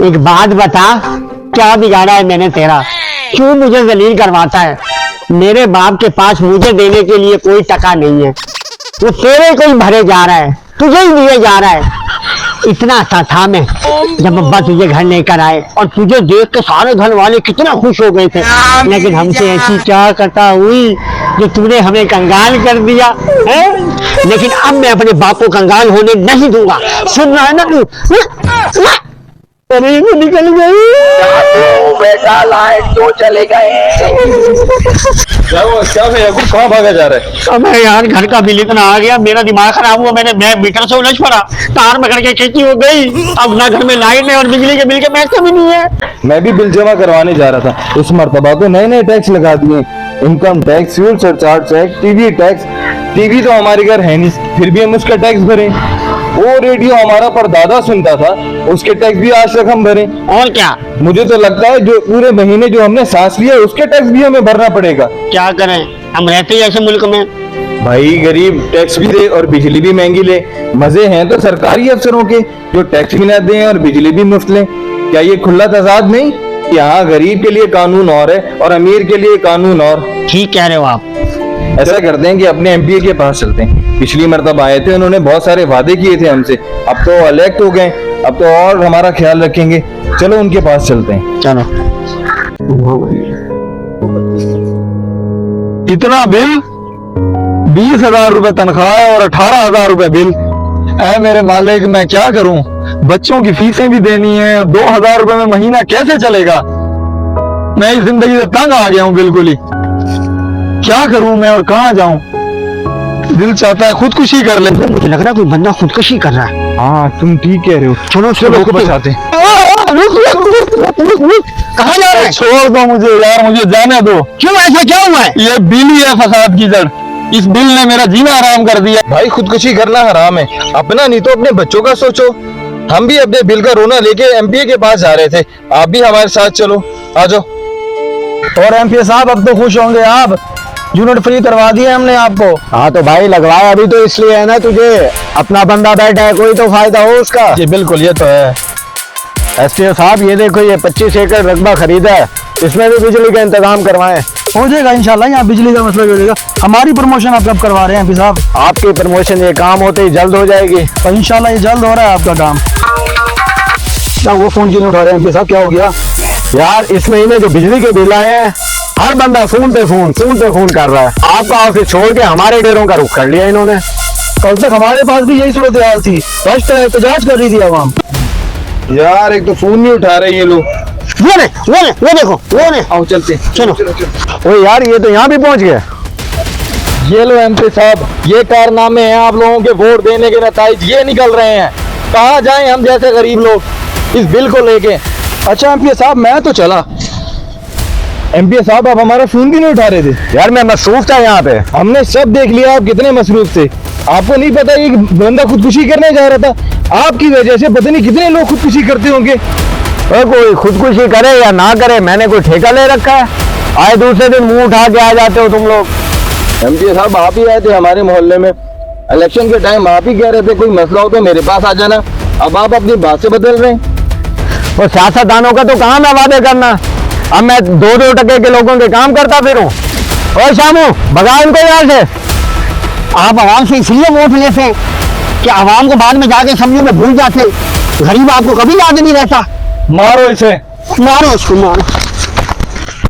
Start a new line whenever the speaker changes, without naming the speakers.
एक बात बता, क्या बिगाड़ा है मैंने तेरा? क्यों मुझे जलील करवाता है? मेरे बाप के पास मुझे देने के लिए कोई टका नहीं है, वो तेरे को ही भरे जा रहा है, तुझे ही दिए जा रहा है। इतना सा था मैं जब अब्बा तुझे घर लेकर आए, और तुझे देख के सारे घर वाले कितना खुश हो गए थे, लेकिन हमसे ऐसी क्या कथा हुई जो तूने हमें कंगाल कर दिया है? लेकिन अब मैं अपने बाप को कंगाल होने नहीं दूंगा। सुन रहा है ना तू? निकल गई
बेटा, लाइट तो चले गए। क्या भैया कहाँ भागा जा रहा है?
अबे यार, घर का बिल इतना आ गया, मेरा दिमाग खराब हुआ। मैं मीटर से उलझ पड़ा, तार पकड़ के खींची हो गई। अब ना घर में लाइट है और बिजली के बिल के पैसे भी नहीं है।
मैं भी बिल जमा करवाने जा रहा था, इस मर्तबा तो नए नए टैक्स लगा दिए। Income tax, fuel surcharge tax, TV tax. TV तो हमारे घर है नहीं, फिर भी हम उसका टैक्स भरें। वो रेडियो हमारा परदादा सुनता था, उसके टैक्स भी आज तक हम भरें।
और क्या?
मुझे तो लगता है जो पूरे महीने जो हमने सांस लिया उसके टैक्स भी हमें भरना पड़ेगा।
क्या करें, हम रहते ही ऐसे मुल्क में।
भाई गरीब टैक्स भी दे और बिजली भी महंगी ले। मजे हैं तो सरकारी अफसरों के, जो टैक्स भी ना दें और बिजली भी मुफ्त लें। क्या ये खुला तजाद नहीं? यहाँ गरीब के लिए कानून और है और अमीर के लिए कानून और।
ठीक कह रहे हो आप।
ऐसा करते हैं कि अपने एमपी के पास चलते हैं। पिछली मर्तबा आए थे, उन्होंने बहुत सारे वादे किए थे हमसे, अब तो इलेक्ट हो गए, अब तो और हमारा ख्याल रखेंगे। चलो उनके पास चलते हैं।
चलो।
इतना बिल? 20,000 रुपए तनख्वाह है और 18,000 रुपए बिल। ऐ मेरे मालिक, मैं क्या करूं? बच्चों की फीसें भी देनी है, 2,000 रुपए में महीना कैसे चलेगा? मैं इस जिंदगी से तंग आ गया हूं बिल्कुल ही। क्या करूं मैं और कहां जाऊं? दिल चाहता है खुदकुशी कर ले।
मुझे लग रहा है कोई बंदा खुदकुशी कर रहा है।
हाँ तुम ठीक कह रहे हो।
चलो
चलो खुद बचाते हैं।
कहाँ जा रहे हैं?
छोड़ दो मुझे यार, मुझे जाने दो।
क्यों, ऐसा क्या हुआ है?
ये बिल ही है फसाद की जड़। इस बिल ने मेरा जीना हराम कर दिया।
भाई खुदकुशी करना हराम है, अपना नहीं तो अपने बच्चों का सोचो। हम भी अपने बिल का रोना लेके एमपीए के पास जा रहे थे, आप भी हमारे साथ चलो, आ जाओ।
और एमपी साहब अब तो खुश होंगे आप, यूनिट फ्री करवा दिए हमने आपको।
हाँ तो भाई लगवाया अभी तो इसलिए है ना, तुझे अपना बंदा बैठा है, कोई तो फायदा हो उसका।
जी बिल्कुल, ये तो है।
एसपीओ साहब ये देखो, ये 25 एकड़ रकबा खरीदा है, इसमें भी बिजली का इंतजाम करवाएं।
हो जाएगा इंशाल्लाह, यहाँ बिजली का मसला भी हो जाएगा। हमारी प्रमोशन आप कब करवा रहे हैं एमपी साहब?
आपकी प्रमोशन ये काम होते ही जल्द हो जाएगी।
तो इंशाल्लाह ये जल्द हो रहा है आपका काम। क्या वो फोन क्यों नहीं उठा रहे हैं एमपी साहब, क्या हो गया?
यार इस महीने जो बिजली के बिल आए हैं, हर बंदा फोन पे फोन कर रहा है। आपका ऑफिस छोड़ के हमारे डेरों का रुख कर लिया इन्होंने।
कल तक हमारे पास भी यही सूरत हाल थी, फर्स्ट एहतजाज कर रही थी आवाम।
यार एक तो फोन नहीं उठा रहे ये लोग।
वो देखो, वो ने।
आओ चलते,
चलो। ओ यार, ये तो यहाँ भी पहुंच गए।
ये लो एमपी साहब, ये कारनामे हैं आप लोगों के वोट देने के नतीजे ये निकल रहे हैं। कहाँ जाएं हम जैसे गरीब लोग इस बिल को लेके।
अच्छा एमपी साहब, मैं तो चला।
एमपी साहब आप हमारा फोन भी नहीं उठा रहे थे।
यार मैं मसरूफ था यहाँ पे।
हमने सब देख लिया आप कितने मसरूफ थे। आपको नहीं पता ये बंदा खुदकुशी करने जा रहा था, आपकी वजह से पता नहीं कितने लोग खुदकुशी करते होंगे।
और कोई खुदकुशी करे या ना करे, मैंने कोई ठेका ले रखा है? आए दूसरे दिन मुंह उठा के आ जाते हो तुम लोग।
एमपी साहब आप ही आए थे हमारे मोहल्ले में, इलेक्शन के टाइम आप ही कह रहे थे कोई मसला हो तो मेरे पास आ जाना। अब आप अपनी बात से बदल रहे हैं।
वो सियासतदानों का तो काम है वादे करना, अब मैं 2-2 टके के लोगों के काम करता फिरूं। और शामू भगा इनको यहाँ से। आप आवाम से इसलिए वोट लेते हैं कि आवाम को बाद में जाके समझो में भूल जाते, गरीब आपको कभी याद नहीं रहता।
मारो इसे,
मारो उसको, मारो।